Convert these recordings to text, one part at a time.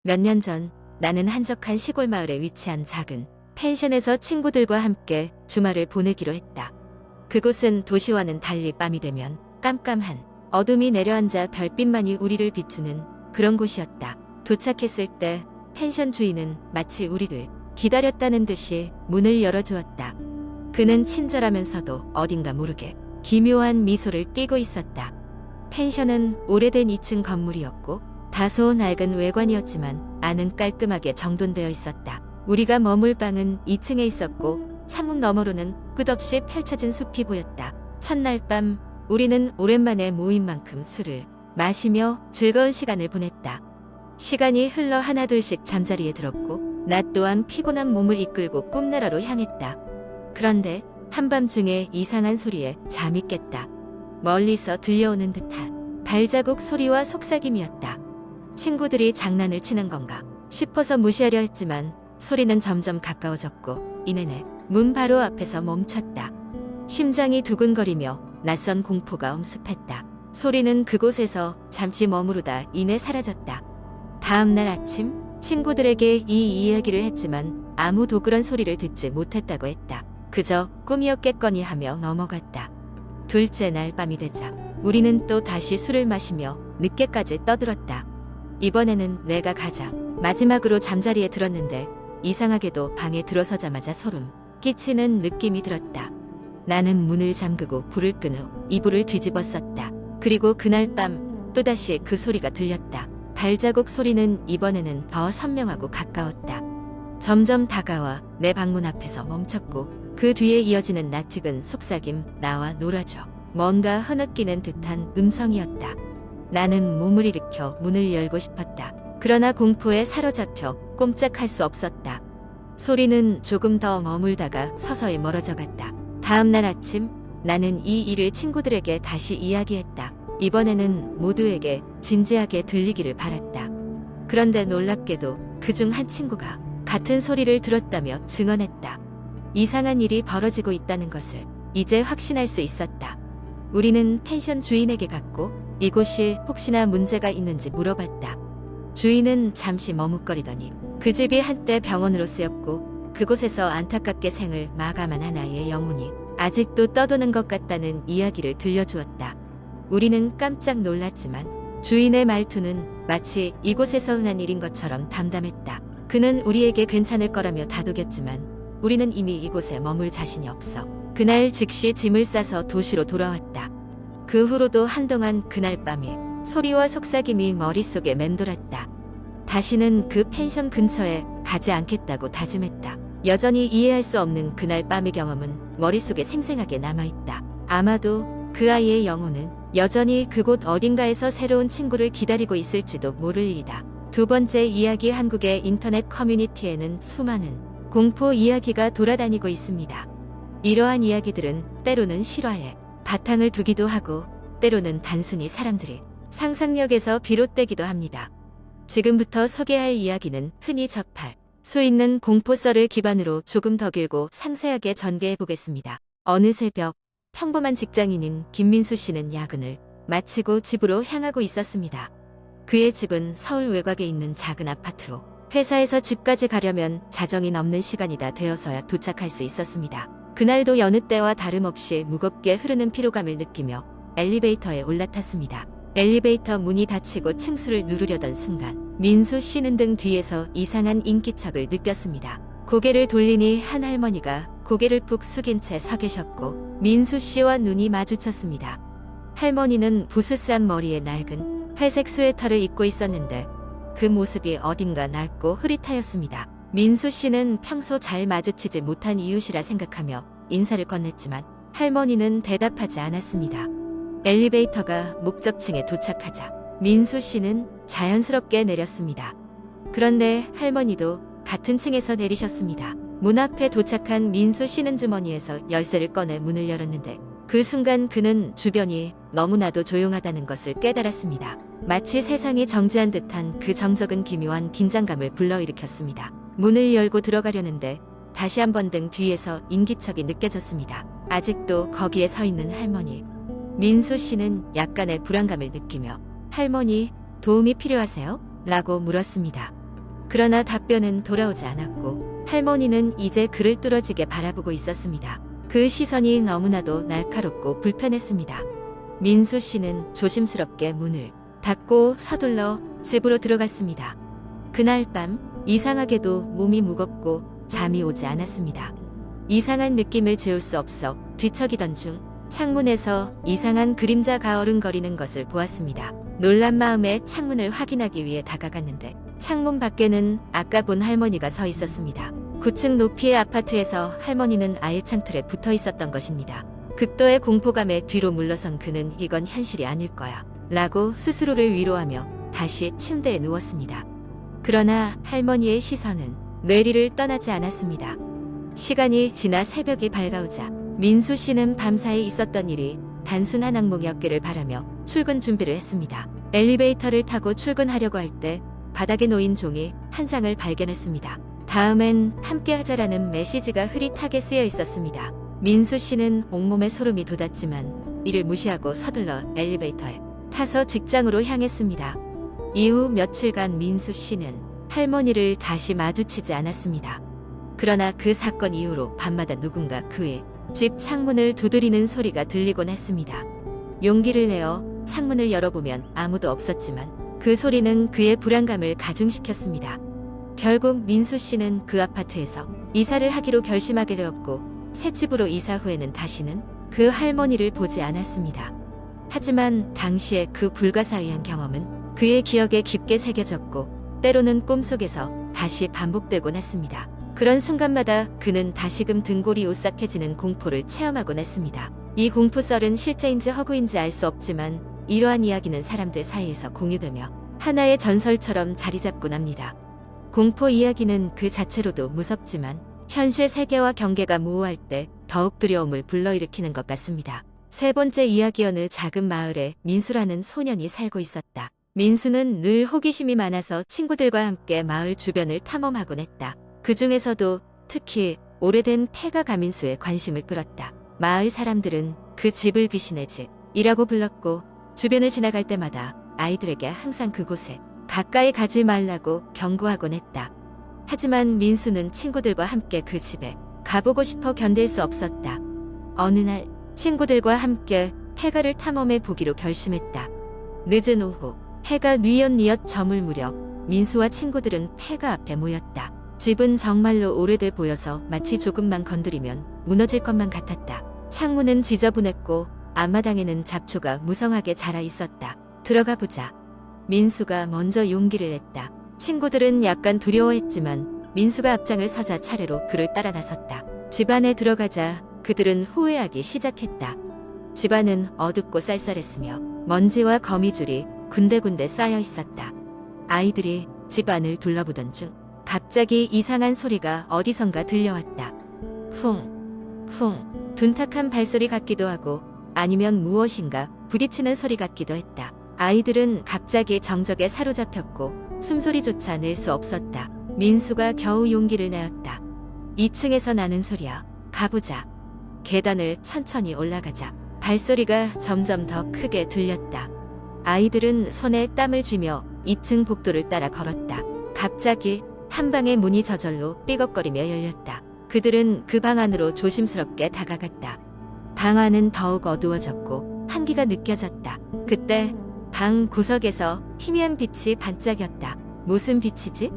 몇 년 전 나는 한적한 시골 마을에 위치한 작은 펜션에서 친구들과 함께 주말을 보내기로 했다. 그곳은 도시와는 달리 밤이 되면 깜깜한 어둠이 내려앉아 별빛만이 우리를 비추는 그런 곳이었다. 도착했을 때 펜션 주인은 마치 우리를 기다렸다는 듯이 문을 열어주었다. 그는 친절하면서도 어딘가 모르게 기묘한 미소를 띠고 있었다. 펜션은 오래된 2층 건물이었고 다소 낡은 외관이었지만 안은 깔끔하게 정돈되어 있었다. 우리가 머물 방은 2층에 있었고 창문 너머로는 끝없이 펼쳐진 숲이 보였다. 첫날 밤 우리는 오랜만에 모인 만큼 술을 마시며 즐거운 시간을 보냈다. 시간이 흘러 하나둘씩 잠자리에 들었고 나 또한 피곤한 몸을 이끌고 꿈나라로 향했다. 그런데 한밤중에 이상한 소리에 잠이 깼다. 멀리서 들려오는 듯한 발자국 소리와 속삭임이었다. 친구들이 장난을 치는 건가 싶어서 무시하려 했지만 소리는 점점 가까워졌고 이내내 문 바로 앞에서 멈췄다. 심장이 두근거리며 낯선 공포가 엄습했다. 소리는 그곳에서 잠시 머무르다 이내 사라졌다. 다음날 아침 친구들에게 이 이야기를 했지만 아무도 그런 소리를 듣지 못했다고 했다. 그저 꿈이었겠거니 하며 넘어갔다. 둘째 날 밤이 되자 우리는 또 다시 술을 마시며 늦게까지 떠들었다. 이번에는 내가 가장 마지막으로 잠자리에 들었는데 이상하게도 방에 들어서자마자 소름 끼치는 느낌이 들었다. 나는 문을 잠그고 불을 끈 후 이불을 뒤집었었다. 그리고 그날 밤 또다시 그 소리가 들렸다. 발자국 소리는 이번에는 더 선명하고 가까웠다. 점점 다가와 내 방문 앞에서 멈췄고 그 뒤에 이어지는 낯익은 속삭임, 나와 놀아줘. 뭔가 흐느끼는 듯한 음성이었다. 나는 몸을 일으켜 문을 열고 싶었다. 그러나 공포에 사로잡혀 꼼짝할 수 없었다. 소리는 조금 더 머물다가 서서히 멀어져 갔다. 다음날 아침 나는 이 일을 친구들에게 다시 이야기했다. 이번에는 모두에게 진지하게 들리기를 바랐다. 그런데 놀랍게도 그중 한 친구가 같은 소리를 들었다며 증언했다. 이상한 일이 벌어지고 있다는 것을 이제 확신할 수 있었다. 우리는 펜션 주인에게 갔고 이곳이 혹시나 문제가 있는지 물어봤다. 주인은 잠시 머뭇거리더니 그 집이 한때 병원으로 쓰였고 그곳에서 안타깝게 생을 마감한 한 아이의 영혼이 아직도 떠도는 것 같다는 이야기를 들려주었다. 우리는 깜짝 놀랐지만 주인의 말투는 마치 이곳에서 흔한 일인 것처럼 담담했다. 그는 우리에게 괜찮을 거라며 다독였지만 우리는 이미 이곳에 머물 자신이 없어 그날 즉시 짐을 싸서 도시로 돌아왔다. 그 후로도 한동안 그날 밤에 소리와 속삭임이 머릿속에 맴돌았다. 다시는 그 펜션 근처에 가지 않겠다고 다짐했다. 여전히 이해할 수 없는 그날 밤의 경험은 머릿속에 생생하게 남아있다. 아마도 그 아이의 영혼은 여전히 그곳 어딘가에서 새로운 친구를 기다리고 있을지도 모를 일이다. 두 번째 이야기. 한국의 인터넷 커뮤니티에는 수많은 공포 이야기가 돌아다니고 있습니다. 이러한 이야기들은 때로는 실화에 바탕을 두기도 하고 때로는 단순히 사람들이 상상력에서 비롯되기도 합니다. 지금부터 소개할 이야기는 흔히 접할 수 있는 공포썰을 기반으로 조금 더 길고 상세하게 전개해 보겠습니다. 어느 새벽 평범한 직장인인 김민수 씨는 야근을 마치고 집으로 향하고 있었습니다. 그의 집은 서울 외곽에 있는 작은 아파트로 회사에서 집까지 가려면 자정이 넘는 시간이 다 되어서야 도착할 수 있었습니다. 그날도 여느 때와 다름없이 무겁게 흐르는 피로감을 느끼며 엘리베이터에 올라탔습니다. 엘리베이터 문이 닫히고 층수를 누르려던 순간 민수 씨는 등 뒤에서 이상한 인기척을 느꼈습니다. 고개를 돌리니 한 할머니가 고개를 푹 숙인 채 서 계셨고 민수 씨와 눈이 마주쳤습니다. 할머니는 부스스한 머리에 낡은 회색 스웨터를 입고 있었는데 그 모습이 어딘가 낡고 흐릿하였습니다. 민수 씨는 평소 잘 마주치지 못한 이웃이라 생각하며 인사를 건넸지만 할머니는 대답하지 않았습니다. 엘리베이터가 목적층에 도착하자 민수 씨는 자연스럽게 내렸습니다. 그런데 할머니도 같은 층에서 내리셨습니다. 문 앞에 도착한 민수 씨는 주머니에서 열쇠를 꺼내 문을 열었는데 그 순간 그는 주변이 너무나도 조용하다는 것을 깨달았습니다. 마치 세상이 정지한 듯한 그 정적은 기묘한 긴장감을 불러일으켰습니다. 문을 열고 들어가려는데 다시 한번 등 뒤에서 인기척이 느껴졌습니다. 아직도 거기에 서 있는 할머니. 민수 씨는 약간의 불안감을 느끼며 할머니, 도움이 필요하세요? 라고 물었습니다. 그러나 답변은 돌아오지 않았고 할머니는 이제 그를 뚫어지게 바라보고 있었습니다. 그 시선이 너무나도 날카롭고 불편했습니다. 민수 씨는 조심스럽게 문을 닫고 서둘러 집으로 들어갔습니다. 그날 밤 이상하게도 몸이 무겁고 잠이 오지 않았습니다. 이상한 느낌을 지울 수 없어 뒤척이던 중 창문에서 이상한 그림자가 어른거리는 것을 보았습니다. 놀란 마음에 창문을 확인하기 위해 다가갔는데 창문 밖에는 아까 본 할머니가 서 있었습니다. 9층 높이의 아파트에서 할머니는 아예 창틀에 붙어 있었던 것입니다. 극도의 공포감에 뒤로 물러선 그는 이건 현실이 아닐 거야 라고 스스로를 위로하며 다시 침대에 누웠습니다. 그러나 할머니의 시선은 뇌리를 떠나지 않았습니다. 시간이 지나 새벽이 밝아오자 민수 씨는 밤사이 있었던 일이 단순한 악몽이었기를 바라며 출근 준비를 했습니다. 엘리베이터를 타고 출근하려고 할 때 바닥에 놓인 종이 한 장을 발견했습니다. 다음엔 함께 하자라는 메시지가 흐릿하게 쓰여 있었습니다. 민수 씨는 온몸에 소름이 돋았지만 이를 무시하고 서둘러 엘리베이터에 타서 직장으로 향했습니다. 이후 며칠간 민수 씨는 할머니를 다시 마주치지 않았습니다. 그러나 그 사건 이후로 밤마다 누군가 그의 집 창문을 두드리는 소리가 들리곤 했습니다. 용기를 내어 창문을 열어보면 아무도 없었지만 그 소리는 그의 불안감을 가중시켰습니다. 결국 민수 씨는 그 아파트에서 이사를 하기로 결심하게 되었고 새 집으로 이사 후에는 다시는 그 할머니를 보지 않았습니다. 하지만 당시의 그 불가사의한 경험은 그의 기억에 깊게 새겨졌고 때로는 꿈속에서 다시 반복되곤 했습니다. 그런 순간마다 그는 다시금 등골이 오싹해지는 공포를 체험하곤 했습니다. 이 공포썰은 실제인지 허구인지 알 수 없지만 이러한 이야기는 사람들 사이에서 공유되며 하나의 전설처럼 자리잡곤 합니다. 공포 이야기는 그 자체로도 무섭지만 현실 세계와 경계가 모호할 때 더욱 두려움을 불러일으키는 것 같습니다. 세 번째 이야기. 어느 작은 마을에 민수라는 소년이 살고 있었다. 민수는 늘 호기심이 많아서 친구들과 함께 마을 주변을 탐험하곤 했다. 그 중에서도 특히 오래된 폐가 가민수에 관심을 끌었다. 마을 사람들은 그 집을 귀신의 집이라고 불렀고 주변을 지나갈 때마다 아이들에게 항상 그곳에 가까이 가지 말라고 경고하곤 했다. 하지만 민수는 친구들과 함께 그 집에 가보고 싶어 견딜 수 없었다. 어느 날 친구들과 함께 폐가를 탐험해 보기로 결심했다. 늦은 오후 해가 뉘엿뉘엿 저물 무렵 민수와 친구들은 폐가 앞에 모였다. 집은 정말로 오래돼 보여서 마치 조금만 건드리면 무너질 것만 같았다. 창문은 지저분했고 앞마당에는 잡초가 무성하게 자라 있었다. 들어가 보자. 민수가 먼저 용기를 냈다. 친구들은 약간 두려워했지만 민수가 앞장을 서자 차례로 그를 따라 나섰다. 집 안에 들어가자 그들은 후회하기 시작했다. 집 안은 어둡고 쌀쌀했으며 먼지와 거미줄이 군데군데 쌓여 있었다. 아이들이 집 안을 둘러보던 중 갑자기 이상한 소리가 어디선가 들려왔다. 쿵, 쿵, 둔탁한 발소리 같기도 하고 아니면 무엇인가 부딪히는 소리 같기도 했다. 아이들은 갑자기 정적에 사로잡혔고 숨소리조차 낼 수 없었다. 민수가 겨우 용기를 내었다. 2층에서 나는 소리야. 가보자. 계단을 천천히 올라가자. 발소리가 점점 더 크게 들렸다. 아이들은 손에 땀을 쥐며 2층 복도를 따라 걸었다. 갑자기 한 방의 문이 저절로 삐걱거리며 열렸다. 그들은 그 방 안으로 조심스럽게 다가갔다. 방 안은 더욱 어두워졌고 한기가 느껴졌다. 그때 방 구석에서 희미한 빛이 반짝였다. 무슨 빛이지?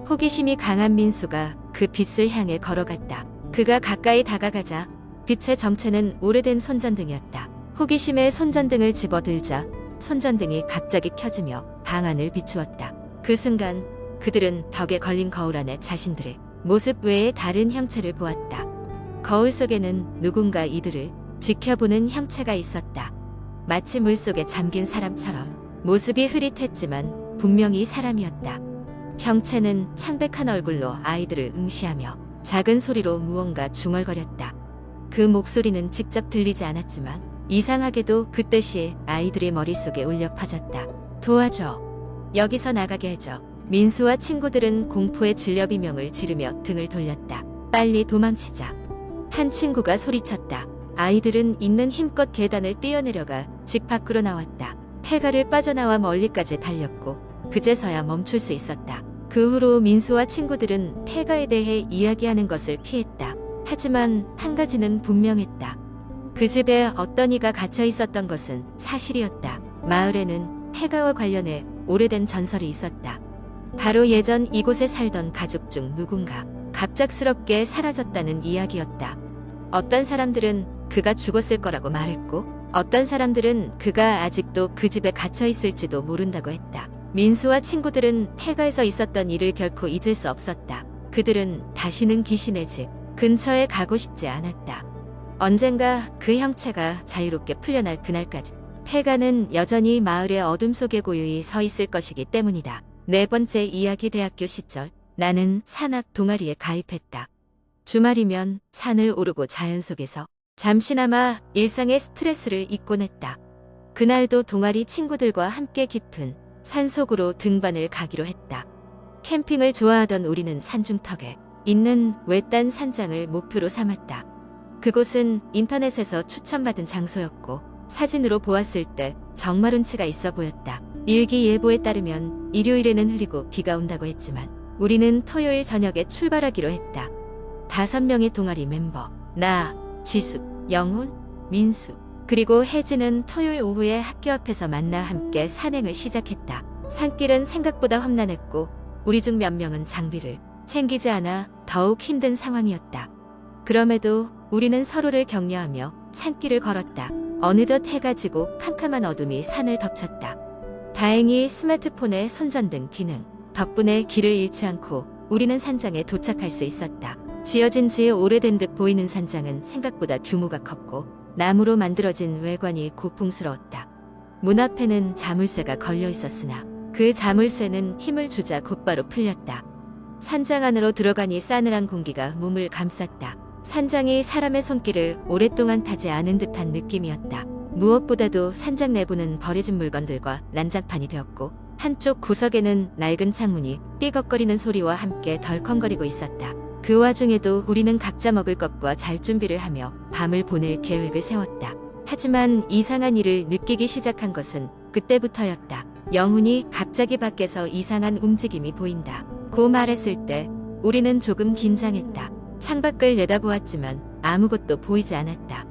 호기심이 강한 민수가 그 빛을 향해 걸어갔다. 그가 가까이 다가가자 빛의 정체는 오래된 손전등이었다. 호기심에 손전등을 집어들자 손전등이 갑자기 켜지며 방 안을 비추었다. 그 순간 그들은 벽에 걸린 거울 안에 자신들의 모습 외에 다른 형체를 보았다. 거울 속에는 누군가 이들을 지켜보는 형체가 있었다. 마치 물속에 잠긴 사람처럼 모습이 흐릿했지만 분명히 사람이었다. 형체는 창백한 얼굴로 아이들을 응시하며 작은 소리로 무언가 중얼거렸다. 그 목소리는 직접 들리지 않았지만 이상하게도 그 뜻이 아이들의 머릿속에 울려 퍼졌다. 도와줘. 여기서 나가게 해줘. 민수와 친구들은 공포에 질려 비명을 지르며 등을 돌렸다. 빨리 도망치자. 한 친구가 소리쳤다. 아이들은 있는 힘껏 계단을 뛰어내려가 집 밖으로 나왔다. 폐가를 빠져나와 멀리까지 달렸고 그제서야 멈출 수 있었다. 그 후로 민수와 친구들은 폐가에 대해 이야기하는 것을 피했다. 하지만 한 가지는 분명했다. 그 집에 어떤 이가 갇혀 있었던 것은 사실이었다. 마을에는 폐가와 관련해 오래된 전설이 있었다. 바로 예전 이곳에 살던 가족 중 누군가 갑작스럽게 사라졌다는 이야기였다. 어떤 사람들은 그가 죽었을 거라고 말했고, 어떤 사람들은 그가 아직도 그 집에 갇혀 있을지도 모른다고 했다. 민수와 친구들은 폐가에서 있었던 일을 결코 잊을 수 없었다. 그들은 다시는 귀신의 집 근처에 가고 싶지 않았다. 언젠가 그 형체가 자유롭게 풀려날 그날까지 폐가는 여전히 마을의 어둠 속에 고요히 서 있을 것이기 때문이다. 네 번째 이야기. 대학교 시절 나는 산악 동아리에 가입했다. 주말이면 산을 오르고 자연 속에서 잠시나마 일상의 스트레스를 잊곤 했다. 그날도 동아리 친구들과 함께 깊은 산속으로 등반을 가기로 했다. 캠핑을 좋아하던 우리는 산중턱에 있는 외딴 산장을 목표로 삼았다. 그곳은 인터넷에서 추천받은 장소였고 사진으로 보았을 때 정말 운치가 있어 보였다. 일기예보에 따르면 일요일에는 흐리고 비가 온다고 했지만 우리는 토요일 저녁에 출발하기로 했다. 5명의 동아리 멤버, 나, 지수, 영훈, 민수, 그리고 혜진은 토요일 오후에 학교 앞에서 만나 함께 산행을 시작했다. 산길은 생각보다 험난했고 우리 중 몇 명은 장비를 챙기지 않아 더욱 힘든 상황이었다. 그럼에도 우리는 서로를 격려하며 산길을 걸었다. 어느덧 해가 지고 캄캄한 어둠이 산을 덮쳤다. 다행히 스마트폰의 손전등 기능 덕분에 길을 잃지 않고 우리는 산장에 도착할 수 있었다. 지어진 지 오래된 듯 보이는 산장은 생각보다 규모가 컸고 나무로 만들어진 외관이 고풍스러웠다. 문 앞에는 자물쇠가 걸려 있었으나 그 자물쇠는 힘을 주자 곧바로 풀렸다. 산장 안으로 들어가니 싸늘한 공기가 몸을 감쌌다. 산장이 사람의 손길을 오랫동안 타지 않은 듯한 느낌이었다. 무엇보다도 산장 내부는 버려진 물건들과 난장판이 되었고 한쪽 구석에는 낡은 창문이 삐걱거리는 소리와 함께 덜컹거리고 있었다. 그 와중에도 우리는 각자 먹을 것과 잘 준비를 하며 밤을 보낼 계획을 세웠다. 하지만 이상한 일을 느끼기 시작한 것은 그때부터였다. 영훈이 갑자기 밖에서 이상한 움직임이 보인다 고 말했을 때 우리는 조금 긴장했다. 창밖을 내다보았지만 아무것도 보이지 않았다.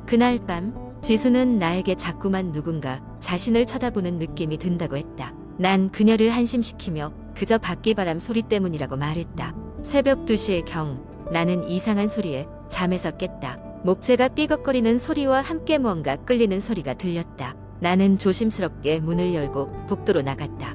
그날 밤 지수는 나에게 자꾸만 누군가 자신을 쳐다보는 느낌이 든다고 했다. 난 그녀를 한심시키며 그저 바퀴바람 소리 때문이라고 말했다. 새벽 2시의 경 나는 이상한 소리에 잠에서 깼다. 목재가 삐걱거리는 소리와 함께 뭔가 끌리는 소리가 들렸다. 나는 조심스럽게 문을 열고 복도로 나갔다.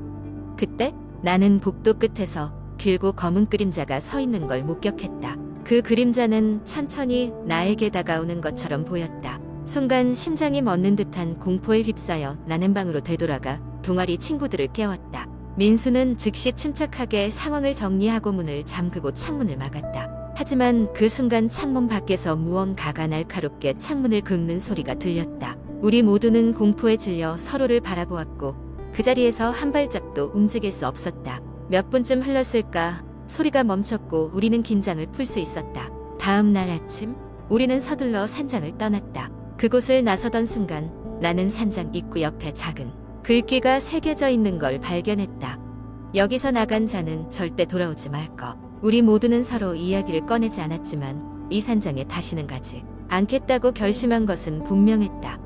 그때 나는 복도 끝에서 길고 검은 그림자가 서 있는 걸 목격했다. 그 그림자는 천천히 나에게 다가오는 것처럼 보였다. 순간 심장이 멎는 듯한 공포에 휩싸여 나는 방으로 되돌아가 동아리 친구들을 깨웠다. 민수는 즉시 침착하게 상황을 정리하고 문을 잠그고 창문을 막았다. 하지만 그 순간 창문 밖에서 무언가가 날카롭게 창문을 긁는 소리가 들렸다. 우리 모두는 공포에 질려 서로를 바라보았고 그 자리에서 한 발짝도 움직일 수 없었다. 몇 분쯤 흘렀을까 소리가 멈췄고 우리는 긴장을 풀 수 있었다. 다음 날 아침 우리는 서둘러 산장을 떠났다. 그곳을 나서던 순간 나는 산장 입구 옆에 작은 글귀가 새겨져 있는 걸 발견했다. 여기서 나간 자는 절대 돌아오지 말 것. 우리 모두는 서로 이야기를 꺼내지 않았지만 이 산장에 다시는 가지 않겠다고 결심한 것은 분명했다.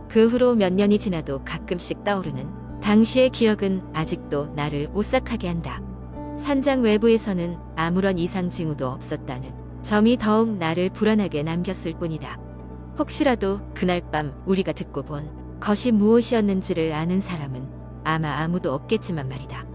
그 후로 몇 년이 지나도 가끔씩 떠오르는 당시의 기억은 아직도 나를 오싹하게 한다. 산장 외부에서는 아무런 이상 징후도 없었다는 점이 더욱 나를 불안하게 남겼을 뿐이다. 혹시라도 그날 밤 우리가 듣고 본 것이 무엇이었는지를 아는 사람은 아마 아무도 없겠지만 말이다.